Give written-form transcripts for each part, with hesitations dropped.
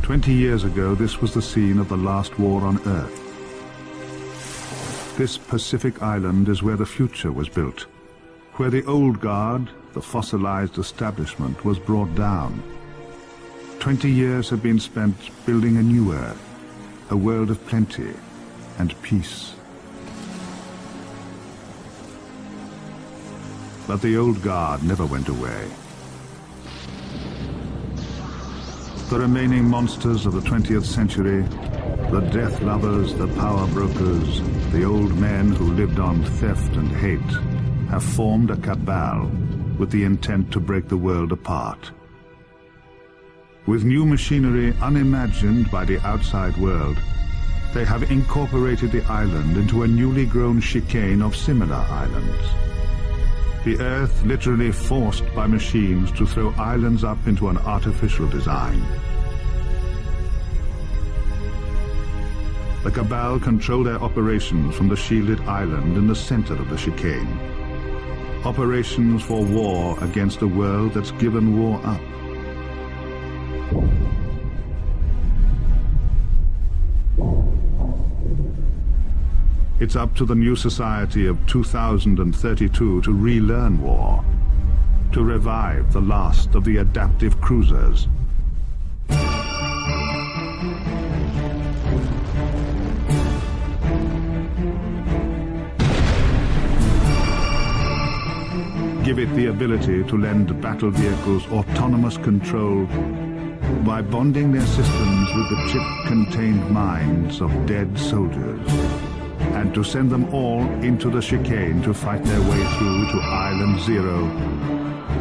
20 years ago, this was the scene of the last war on Earth. This Pacific island is where the future was built, where the old guard, the fossilized establishment, was brought down. 20 years have been spent building a new Earth, a world of plenty and peace. But the old guard never went away. The remaining monsters of the 20th century, the death lovers, the power brokers, the old men who lived on theft and hate, have formed a cabal with the intent to break the world apart. With new machinery unimagined by the outside world, they have incorporated the island into a newly grown chicane of similar islands. The Earth literally forced by machines to throw islands up into an artificial design. The cabal control their operations from the shielded island in the center of the chicane. Operations for war against a world that's given war up. It's up to the new society of 2032 to relearn war, to revive the last of the adaptive cruisers. Give it the ability to lend battle vehicles autonomous control by bonding their systems with the chip-contained minds of dead soldiers, and to send them all into the chicane to fight their way through to Island Zero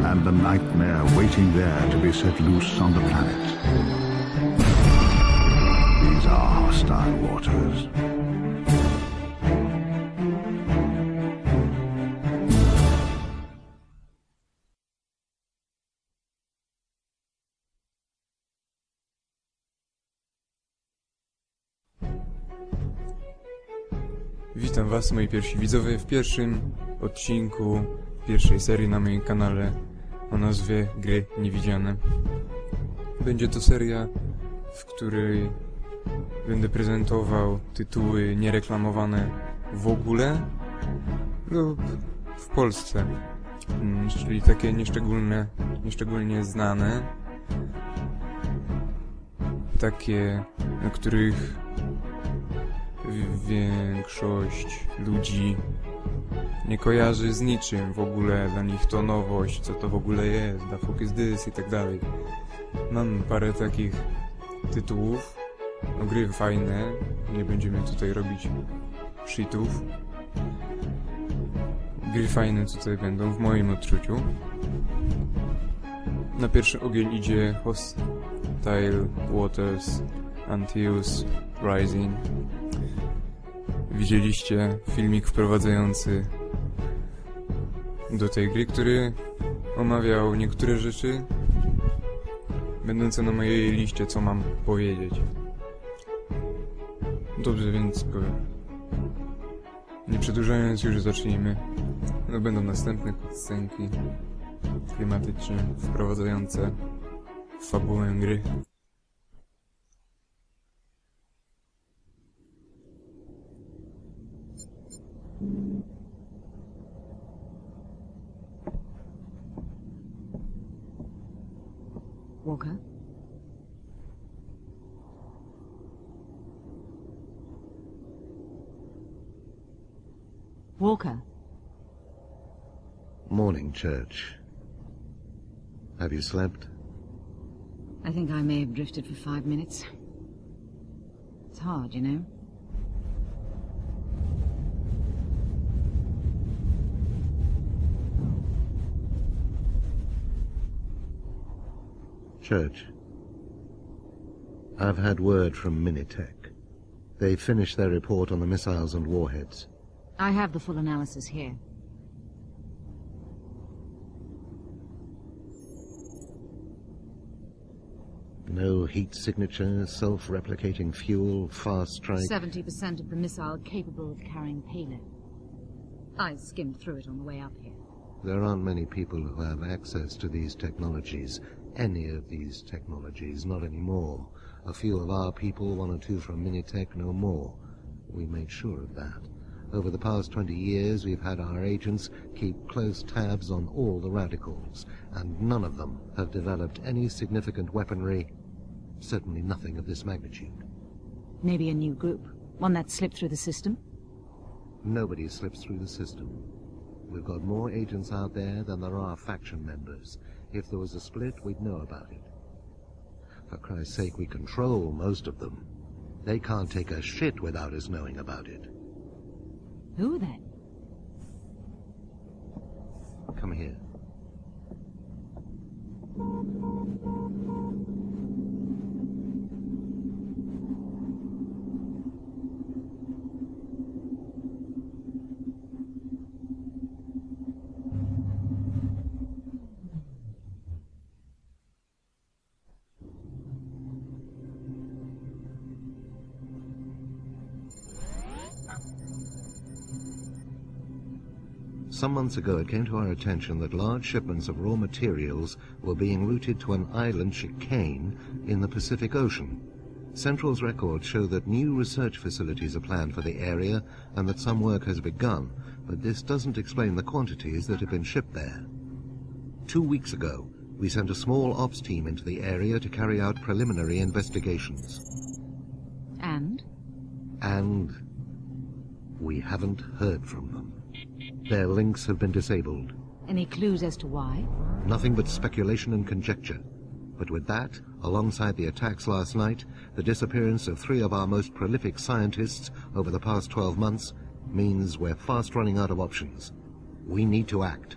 and the nightmare waiting there to be set loose on the planet. These are hostile waters. Witam was, moi pierwsi widzowie, w pierwszym odcinku pierwszej serii na moim kanale o nazwie Gry Niewidziane. Będzie to seria, w której będę prezentował tytuły niereklamowane w ogóle lub w Polsce, czyli takie nieszczególnie znane, takie, na których większość ludzi nie kojarzy z niczym w ogóle, dla nich to nowość, co to w ogóle jest, the fuck is this i tak dalej. Mam parę takich tytułów, no gry fajne, nie będziemy tutaj robić shitów. Gry fajne tutaj będą w moim odczuciu. Na pierwszy ogień idzie Hostile Waters, Antaeus Rising. Widzieliście filmik wprowadzający do tej gry, który omawiał niektóre rzeczy będące na mojej liście, co mam powiedzieć. Dobrze, więc nie przedłużając, już zacznijmy. No, będą następne cutscenki klimatyczne wprowadzające fabułę gry. Walker? Walker? Morning, Church. Have you slept? I think I may have drifted for 5 minutes. It's hard, you know. Church, I've had word from Minitech. They finished their report on the missiles and warheads. I have the full analysis here. No heat signature, self-replicating fuel, fast strike. 70% of the missile capable of carrying payload. I skimmed through it on the way up here. There aren't many people who have access to these technologies, any of these technologies, not anymore. A few of our people, 1 or 2 from Minitech, no more. We made sure of that. Over the past 20 years, we've had our agents keep close tabs on all the radicals, and none of them have developed any significant weaponry, certainly nothing of this magnitude. Maybe a new group, one that slipped through the system? Nobody slips through the system. We've got more agents out there than there are faction members. If there was a split, we'd know about it. For Christ's sake, we control most of them. They can't take a shit without us knowing about it. Who then? Come here. Some months ago, it came to our attention that large shipments of raw materials were being routed to an island chicane in the Pacific Ocean. Central's records show that new research facilities are planned for the area and that some work has begun, but this doesn't explain the quantities that have been shipped there. 2 weeks ago, we sent a small ops team into the area to carry out preliminary investigations. And? And we haven't heard from them. Their links have been disabled. Any clues as to why? Nothing but speculation and conjecture. But with that, alongside the attacks last night, the disappearance of 3 of our most prolific scientists over the past 12 months means we're fast running out of options. We need to act.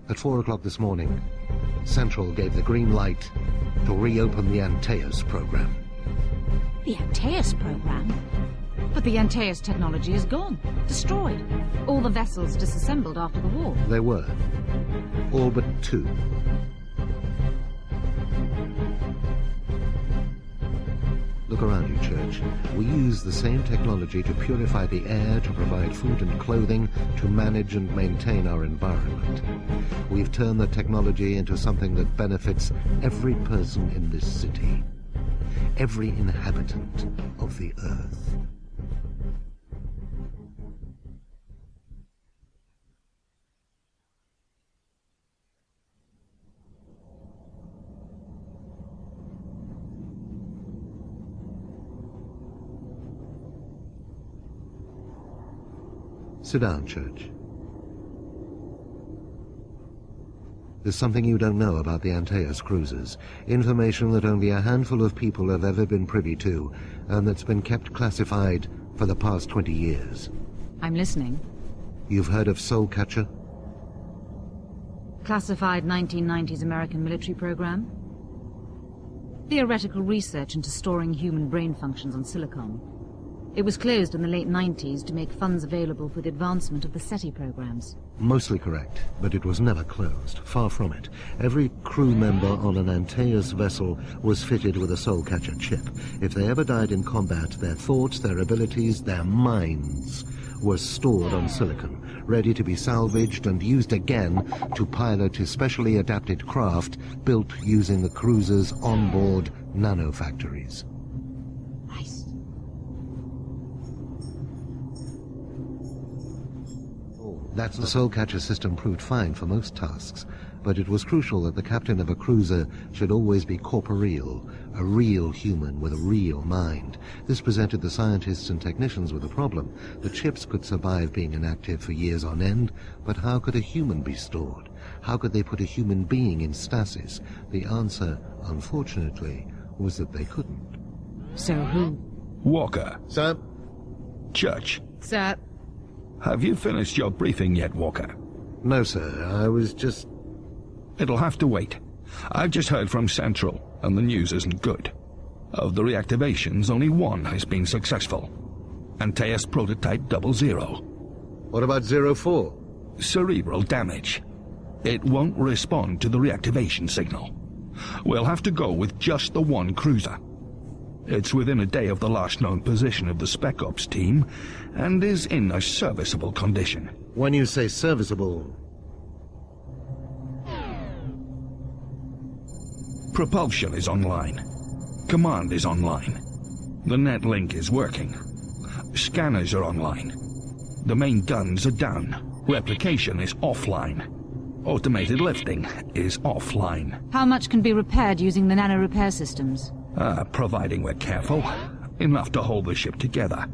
At 4 o'clock this morning, Central gave the green light to reopen the Antaeus program. The Antaeus program? But the Antaeus technology is gone. Destroyed. All the vessels disassembled after the war. They were. All but 2. Look around you, Church. We use the same technology to purify the air, to provide food and clothing, to manage and maintain our environment. We've turned the technology into something that benefits every person in this city. Every inhabitant of the Earth. Sit down, Church. There's something you don't know about the Antaeus cruisers. Information that only a handful of people have ever been privy to, and that's been kept classified for the past 20 years. I'm listening. You've heard of Soulcatcher? Classified 1990s American military program? Theoretical research into storing human brain functions on silicon. It was closed in the late 90s to make funds available for the advancement of the SETI programs. Mostly correct, but it was never closed. Far from it. Every crew member on an Antaeus vessel was fitted with a Soulcatcher chip. If they ever died in combat, their thoughts, their abilities, their minds were stored on silicon, ready to be salvaged and used again to pilot a specially adapted craft built using the cruiser's onboard nanofactories. That's the Soulcatcher system proved fine for most tasks, but it was crucial that the captain of a cruiser should always be corporeal, a real human with a real mind. This presented the scientists and technicians with a problem. The chips could survive being inactive for years on end, but how could a human be stored? How could they put a human being in stasis? The answer, unfortunately, was that they couldn't. So who? Walker. Sir? Church. Sir? Have you finished your briefing yet, Walker? No, sir. I was just... It'll have to wait. I've just heard from Central, and the news isn't good. Of the reactivations, only one has been successful. Antaeus Prototype 00. What about 04? Cerebral damage. It won't respond to the reactivation signal. We'll have to go with just the one cruiser. It's within a day of the last known position of the Spec Ops team, and is in a serviceable condition. When you say serviceable... Propulsion is online. Command is online. The net link is working. Scanners are online. The main guns are down. Replication is offline. Automated lifting is offline. How much can be repaired using the nano repair systems? Providing we're careful, enough to hold the ship together,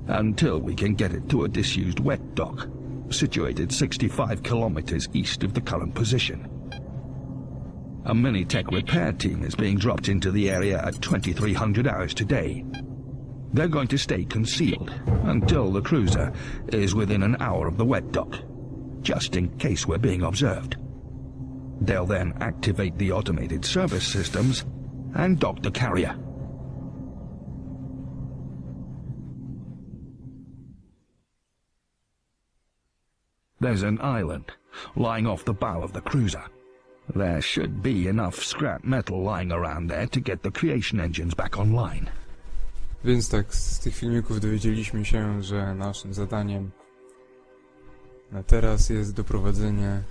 until we can get it to a disused wet dock, situated 65 kilometers east of the current position. A mini-tech repair team is being dropped into the area at 2300 hours today. They're going to stay concealed until the cruiser is within an hour of the wet dock, just in case we're being observed. They'll then activate the automated service systems and dock the carrier. There's an island lying off the bow of the cruiser. There should be enough scrap metal lying around there to get the creation engines back online. Więc tak, z tych filmików dowiedzieliśmy się, że naszym zadaniem na teraz jest doprowadzenie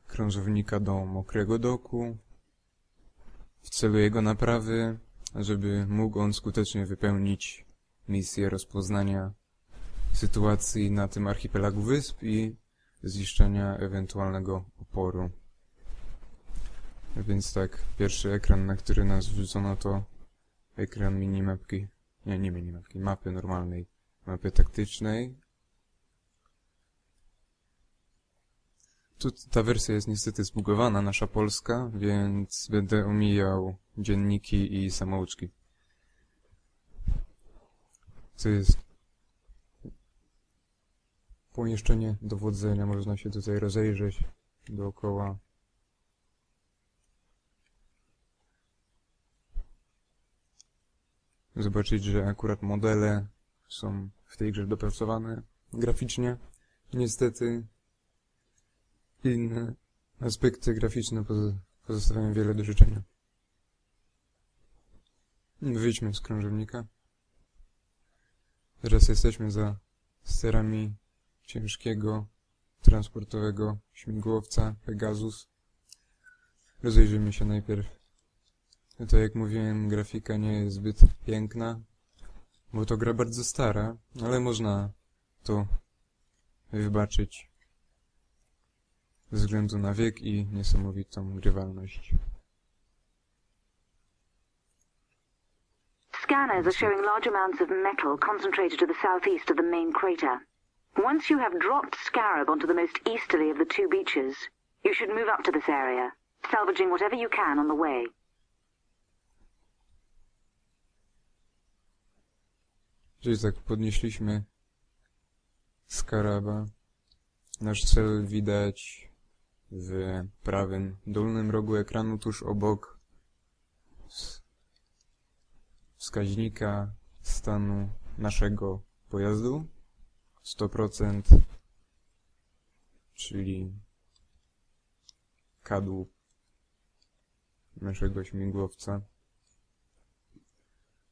krążownika do mokrego doku w celu jego naprawy, żeby mógł on skutecznie wypełnić misję rozpoznania sytuacji na tym archipelagu wysp i ziszczenia ewentualnego oporu. Więc tak, pierwszy ekran, na który nas wrzucono, to ekran minimapki, nie minimapki, mapy normalnej, mapy taktycznej. Tu ta wersja jest niestety zbugowana, nasza polska, więc będę omijał dzienniki i samouczki. Co jest pomieszczenie dowodzenia, można się tutaj rozejrzeć dookoła. Zobaczyć, że akurat modele są w tej grze dopracowane graficznie. Niestety inne aspekty graficzne pozostawiają wiele do życzenia. Wyjdźmy z krążownika. Teraz jesteśmy za sterami ciężkiego, transportowego śmigłowca Pegasus. Rozejrzyjmy się najpierw. To, jak mówiłem, grafika nie jest zbyt piękna, bo to gra bardzo stara, ale można to wybaczyć ze względu na wiek i niesamowitą grywalność. Scanners are showing large amounts of metal concentrated to the southeast of the main crater. Once you have dropped Scarab onto the most easterly of the two beaches, you should move up to this area, salvaging whatever you can on the way. Czyli tak, podnieśliśmy Scaraba. Nasz cel widać w prawym dolnym rogu ekranu, tuż obok wskaźnika stanu naszego pojazdu. 100%, czyli kadłub naszego śmigłowca.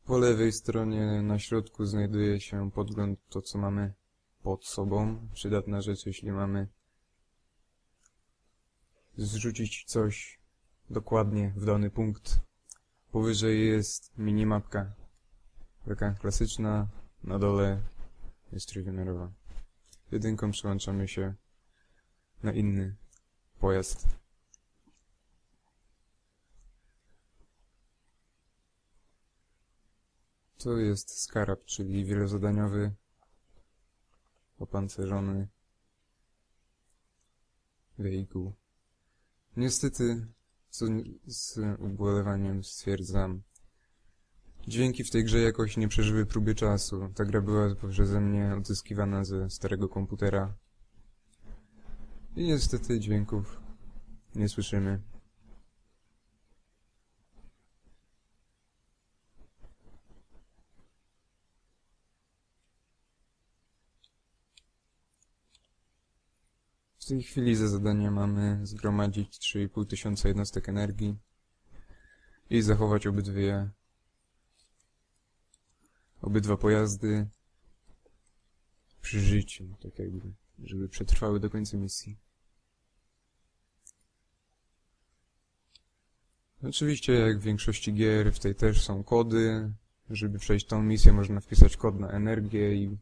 Po lewej stronie na środku znajduje się podgląd, to co mamy pod sobą. Przydatna rzecz, jeśli mamy zrzucić coś dokładnie w dany punkt. Powyżej jest minimapka, taka klasyczna, na dole jest trójwymiarowa. Jedynką przełączamy się na inny pojazd. To jest Scarab, czyli wielozadaniowy, opancerzony wehikuł. Niestety, co z ubolewaniem stwierdzam, dźwięki w tej grze jakoś nie przeżyły próby czasu. Ta gra była przeze mnie odzyskiwana ze starego komputera. I niestety dźwięków nie słyszymy. W tej chwili za zadanie mamy zgromadzić 3500 jednostek energii i zachować obydwa pojazdy przy życiu, tak jakby, żeby przetrwały do końca misji. Oczywiście, jak w większości gier, w tej też są kody. Żeby przejść tą misję, można wpisać kod na energię i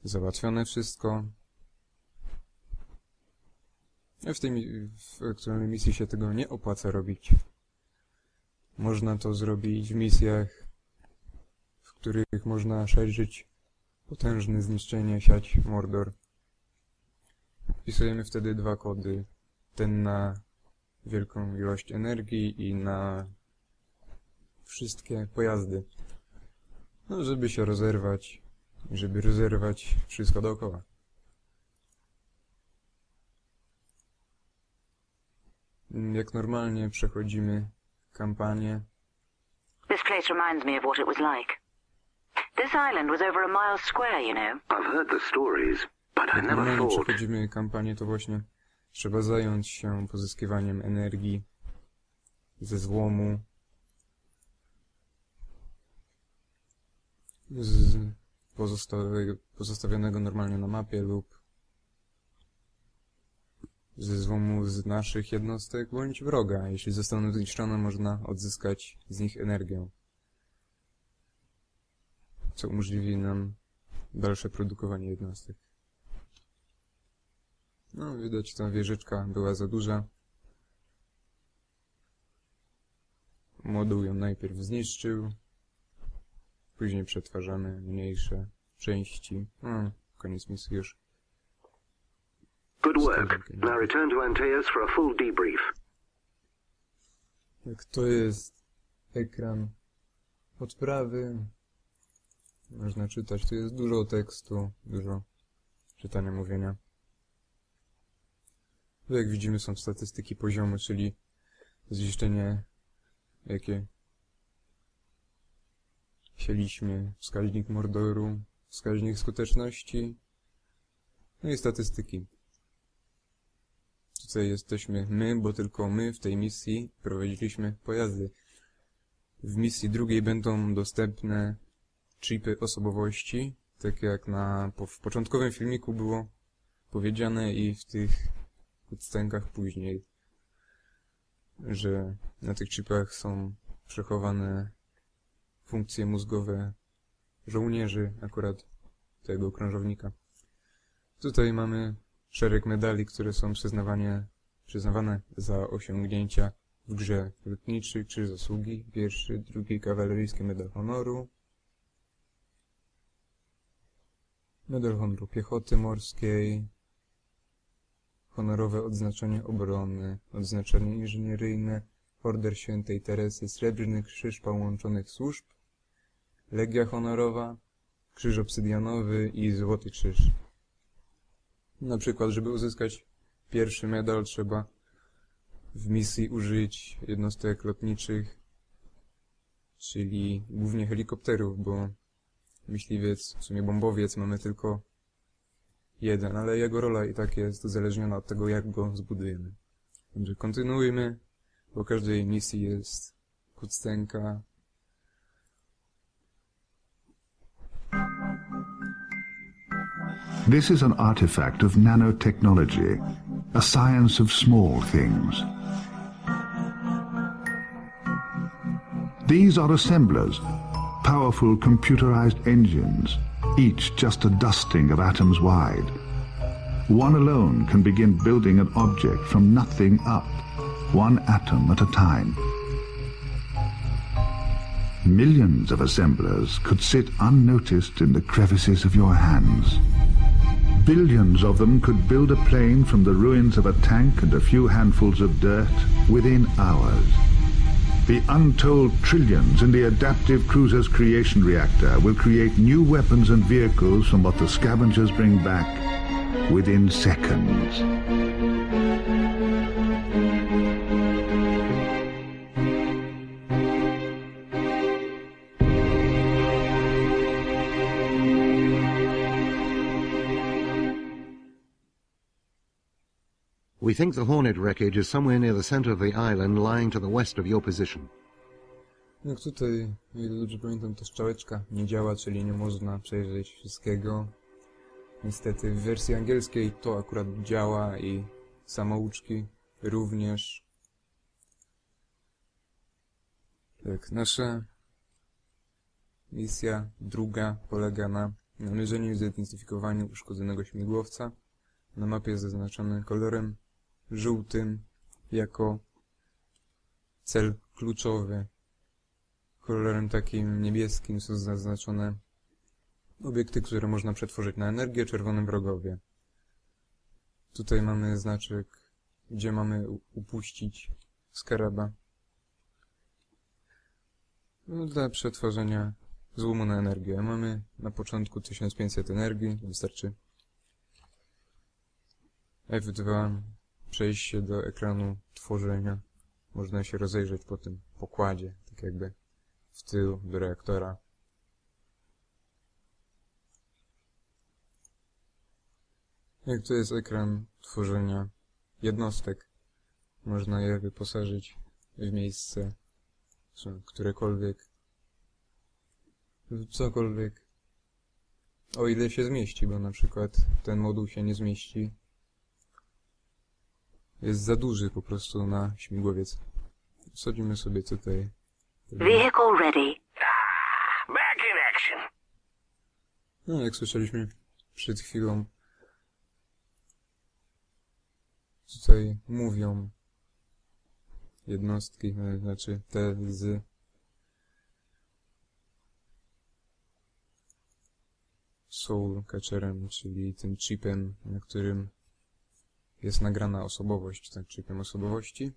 załatwione wszystko. W aktualnej misji się tego nie opłaca robić. Można to zrobić w misjach, w których można szerzyć potężne zniszczenie, siać Mordor. Wpisujemy wtedy 2 kody. Ten na wielką ilość energii i na wszystkie pojazdy. No, żeby się rozerwać, żeby rozerwać wszystko dookoła. Jak normalnie przechodzimy kampanię. This place reminds me of what it was like. This island was over a mile square, you know. I've heard the stories, but I Jak never normalnie thought... przechodzimy kampanię, to właśnie trzeba zająć się pozyskiwaniem energii ze złomu, z pozostawionego normalnie na mapie lub ze złomu z naszych jednostek bądź wroga. Jeśli zostaną zniszczone, można odzyskać z nich energię, co umożliwi nam dalsze produkowanie jednostek. No, widać, ta wieżyczka była za duża. Moduł ją najpierw zniszczył, później przetwarzamy mniejsze części. Koniec misji już. Good work. Now return to Antaeus for a full debrief. Jak to jest ekran odprawy, można czytać. Tu jest dużo tekstu, dużo czytania, mówienia. Tu jak widzimy są statystyki poziomu, czyli zniszczenie jakie sieliśmy, wskaźnik Mordoru, wskaźnik skuteczności, no i statystyki. Tutaj jesteśmy my, bo tylko my w tej misji prowadziliśmy pojazdy. W misji drugiej będą dostępne chipy osobowości, tak jak w początkowym filmiku było powiedziane i w tych cutscenkach później, że na tych chipach są przechowane funkcje mózgowe żołnierzy, akurat tego krążownika. Tutaj mamy szereg medali, które są przyznawane za osiągnięcia w grze lotniczych czy zasługi. Pierwszy, drugi kawaleryjski medal honoru. Medal honoru piechoty morskiej. Honorowe odznaczenie obrony. Odznaczenie inżynieryjne. Order Świętej Teresy. Srebrny krzyż połączonych służb. Legia honorowa. Krzyż obsydianowy i złoty krzyż. Na przykład, żeby uzyskać pierwszy medal, trzeba w misji użyć jednostek lotniczych, czyli głównie helikopterów, bo myśliwiec, w sumie bombowiec mamy tylko jeden, ale jego rola i tak jest uzależniona od tego, jak go zbudujemy. Także kontynuujmy, po każdej misji jest cutscenka. This is an artifact of nanotechnology, a science of small things. These are assemblers, powerful computerized engines, each just a dusting of atoms wide. One alone can begin building an object from nothing up, one atom at a time. Millions of assemblers could sit unnoticed in the crevices of your hands. Billions of them could build a plane from the ruins of a tank and a few handfuls of dirt within hours. The untold trillions in the adaptive cruiser's creation reactor will create new weapons and vehicles from what the scavengers bring back within seconds. We think the Hornet wreckage is somewhere near the center of the island, lying to the west of your position. Jak tutaj, o ile dobrze pamiętam, to strzałeczka nie działa, czyli nie można przejrzeć wszystkiego. Niestety w wersji angielskiej to akurat działa i samouczki również. Tak, nasza misja druga polega na namierzeniu i zidentyfikowaniu uszkodzonego śmigłowca. Na mapie jest zaznaczony kolorem żółtym jako cel kluczowy. Kolorem takim niebieskim są zaznaczone obiekty, które można przetworzyć na energię, czerwonym wrogowie. Tutaj mamy znaczek, gdzie mamy upuścić skaraba. Dla przetworzenia złomu na energię. Mamy na początku 1500 energii, wystarczy F2, przejść się do ekranu tworzenia. Można się rozejrzeć po tym pokładzie, tak jakby w tył do reaktora. Jak to jest ekran tworzenia jednostek, można je wyposażyć w miejsce, którekolwiek, cokolwiek, o ile się zmieści, bo na przykład ten moduł się nie zmieści. Jest za duży po prostu na śmigłowiec. Wsadzimy sobie tutaj. Vehicle ready. Back in action. No, jak słyszeliśmy przed chwilą, tutaj mówią jednostki, znaczy te z soul catcherem, czyli tym chipem, na którym jest nagrana osobowość, tak, chipem osobowości.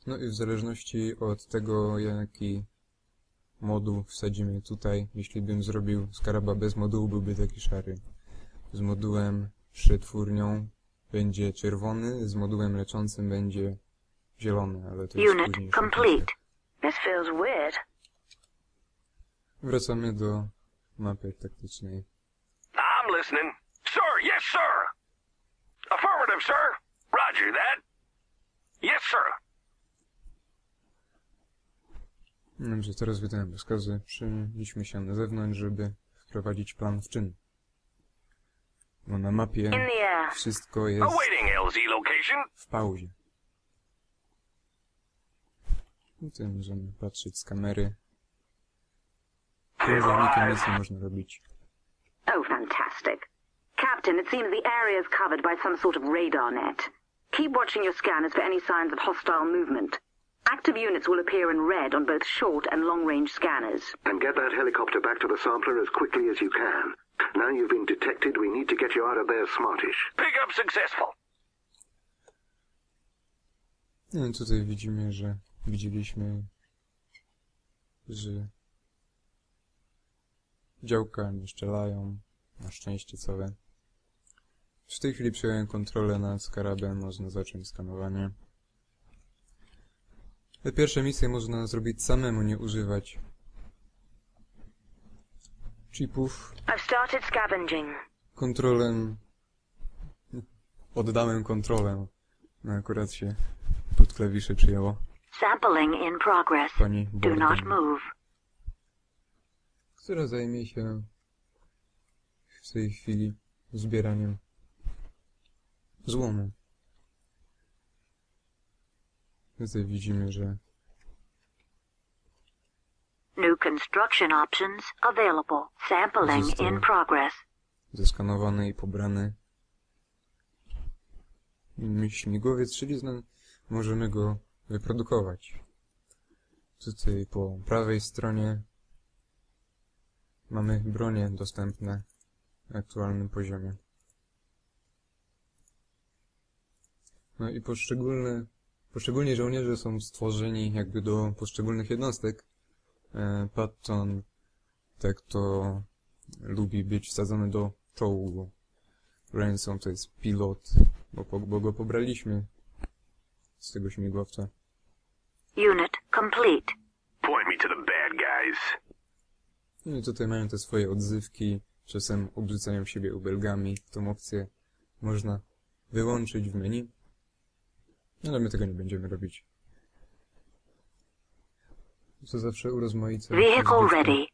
No i w zależności od tego, jaki moduł wsadzimy tutaj, jeśli bym zrobił skaraba bez modułu, byłby taki szary. Z modułem przetwórnią będzie czerwony, z modułem leczącym będzie zielony, ale to jest Unit complete. This feels weird. Wracamy do mapy taktycznej. I'm listening. Sir, yes, sir. Affirmative, sir. Roger that. Yes, sir. Dobrze, teraz wydałem rozkazy. Przenieśmy się na zewnątrz, żeby wprowadzić plan w czyn. Bo na mapie wszystko jest w pauzie. I tutaj możemy patrzeć z kamery. Krążownikiem nic nie można robić. Oh, fantastic. Captain, it seems the area is covered by some sort of radar net. Keep watching your scanners for any signs of hostile movement. Active units will appear in red on both short and long-range scanners. And get that helicopter back to the sampler as quickly as you can. Now you've been detected, we need to get you out of there smartish. Pick up successful. No i tutaj widzieliśmy, że działka nie strzelają, na szczęście całe. W tej chwili przejąłem kontrolę nad skarabem, można zacząć skanowanie. Te pierwsze misje można zrobić samemu, nie używać chipów. I've started scavenging. Kontrolem... Oddałem kontrolę. No akurat się pod klawisze przyjęło. Sampling in progress. Pani Do not move. Która zajmie się w tej chwili zbieraniem złomu. Tutaj widzimy, że New construction options available. Sampling in progress. Zeskanowany i pobrany śmigłowiec, czyli możemy go wyprodukować. Tutaj po prawej stronie mamy bronie dostępne na aktualnym poziomie. No i poszczególni żołnierze są stworzeni jakby do poszczególnych jednostek. Patton tak to lubi być wsadzony do czołgu. Ransom to jest pilot, bo go pobraliśmy z tego śmigłowca. Unit complete. Point me to the bad guys. No i tutaj mają te swoje odzywki, czasem obrzucają siebie ubelgami. Tą opcję można wyłączyć w menu. No, ale my tego nie będziemy robić. To zawsze urozmaica. Vehicle ready.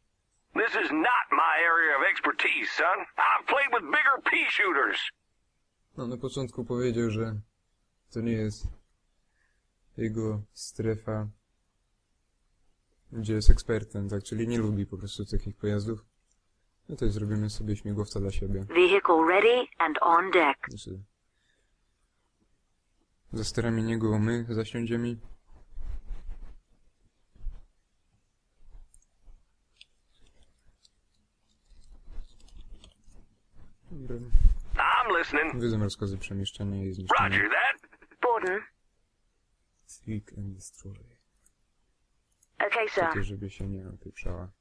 This is not my area of expertise, son. I've played with bigger pea shooters. No, na początku powiedział, że To nie jest jego strefa, gdzie jest ekspertem, tak? Czyli nie lubi po prostu takich pojazdów. No to zrobimy sobie śmigłowca dla siebie. Vehicle ready and on deck. Znaczy, za sterami niego my zasiądziemy. I'm listening. Wydam rozkazy przemieszczania i zniszczenia. Roger that. Borden. Seek and destroy. Okay, sir. Takie, żeby się nie napieprzała.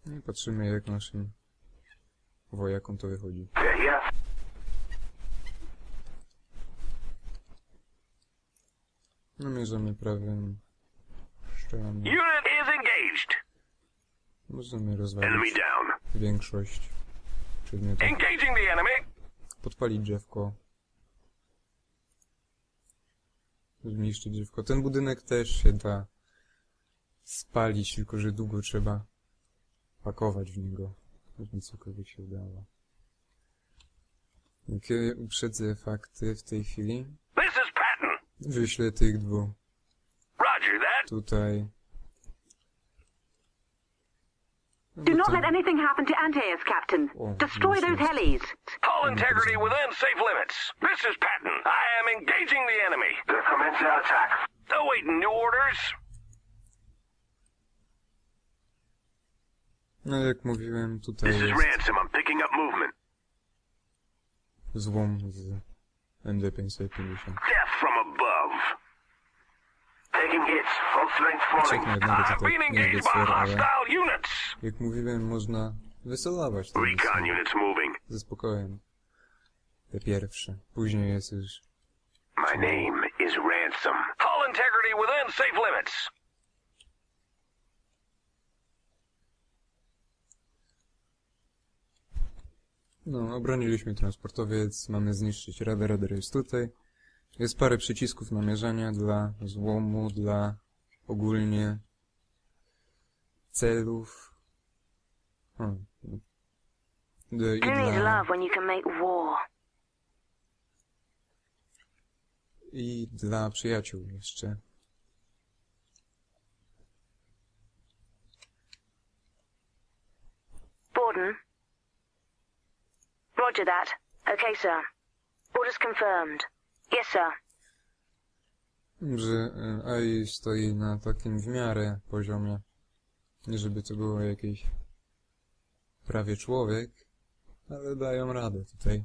No i patrzymy, jak naszym wojakom to wychodzi. Yeah. Namierzamy prawym szczelami. Unit is engaged. Możemy Enemy rozwalić down. większość przedmiotów. Engaging the enemy. Podpalić drzewko. Zniszczyć drzewko. Ten budynek też się da spalić, tylko że długo trzeba pakować w niego, żeby cokolwiek się udało. Jakie uprzedzę fakty w tej chwili? This is Patton. Wyślę tych dwóch Roger that. tutaj. Do not let anything happen to Antaeus, Captain. Destroy those helis. Hull integrity within safe limits. This is Patton. I am engaging the enemy. Commence our attack. Awaiting new orders. No jak mówiłem, tutaj This is jest Ransom. I'm picking up movement. złom z MD-550. Death from above. Taking hits. Full strength Czek na jednego I've tutaj been nie engaged jest by fair, ale hostile units. jak mówiłem, można wycelować te Recon misje units moving. ze spokojem. Te pierwsze. Później jest już... My name is Ransom. Hull integrity within safe limits. No, obroniliśmy transportowiec, mamy zniszczyć radarz, radar jest tutaj. Jest parę przycisków namierzania dla złomu, dla ogólnie celów. I Who needs dla... love when you can make war? I dla przyjaciół jeszcze. Borden. Roger that. Okay, sir. Orders confirmed. Yes, sir. Że AI stoi na takim w miarę poziomie. Nie żeby to było jakieś prawie człowiek, ale dają radę tutaj.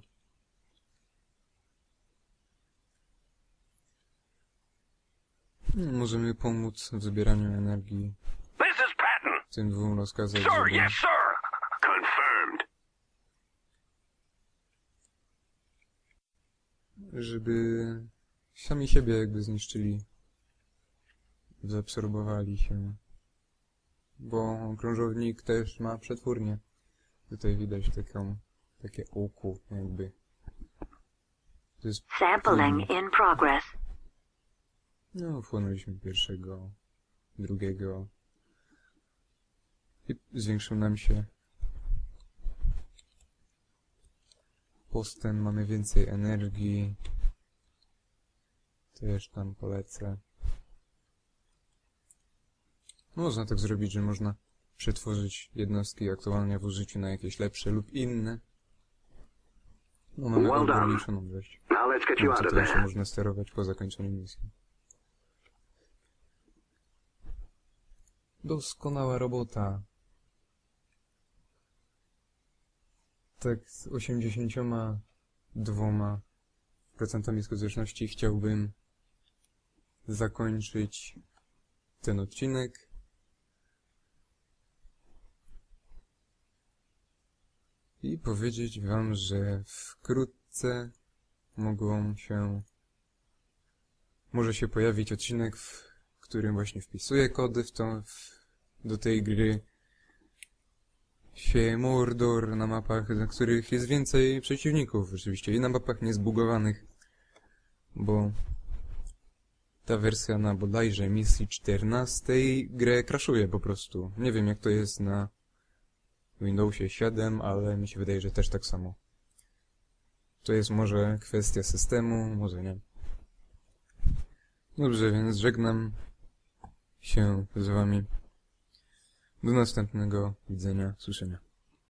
Możemy pomóc w zbieraniu energii This is Patton. tym dwóm rozkazom, Sir, żeby, yes, sir. Confirmed. żeby sami siebie jakby zniszczyli, zaabsorbowali się. Bo krążownik też ma przetwórnię. Tutaj widać takie oko jakby. To jest Sampling in progress. No, wchłonęliśmy pierwszego, drugiego i zwiększył nam się postęp, mamy więcej energii. Też tam polecę. Można tak zrobić, że można przetworzyć jednostki aktualnie w użyciu na jakieś lepsze lub inne. No, mamy ograniczoną ilość. To jeszcze można sterować po zakończeniu misji. Doskonała robota. Tak z 82% skuteczności chciałbym zakończyć ten odcinek. I powiedzieć wam, że wkrótce może się pojawić odcinek, w którym właśnie wpisuję kody do tej gry. Sieje Mordor na mapach, na których jest więcej przeciwników oczywiście i na mapach niezbugowanych, bo ta wersja na bodajże misji 14 grę crashuje po prostu. Nie wiem jak to jest na Windowsie 7, ale mi się wydaje, że też tak samo. to jest może kwestia systemu, może nie. Dobrze, więc żegnam się z wami. Do następnego widzenia, słyszenia.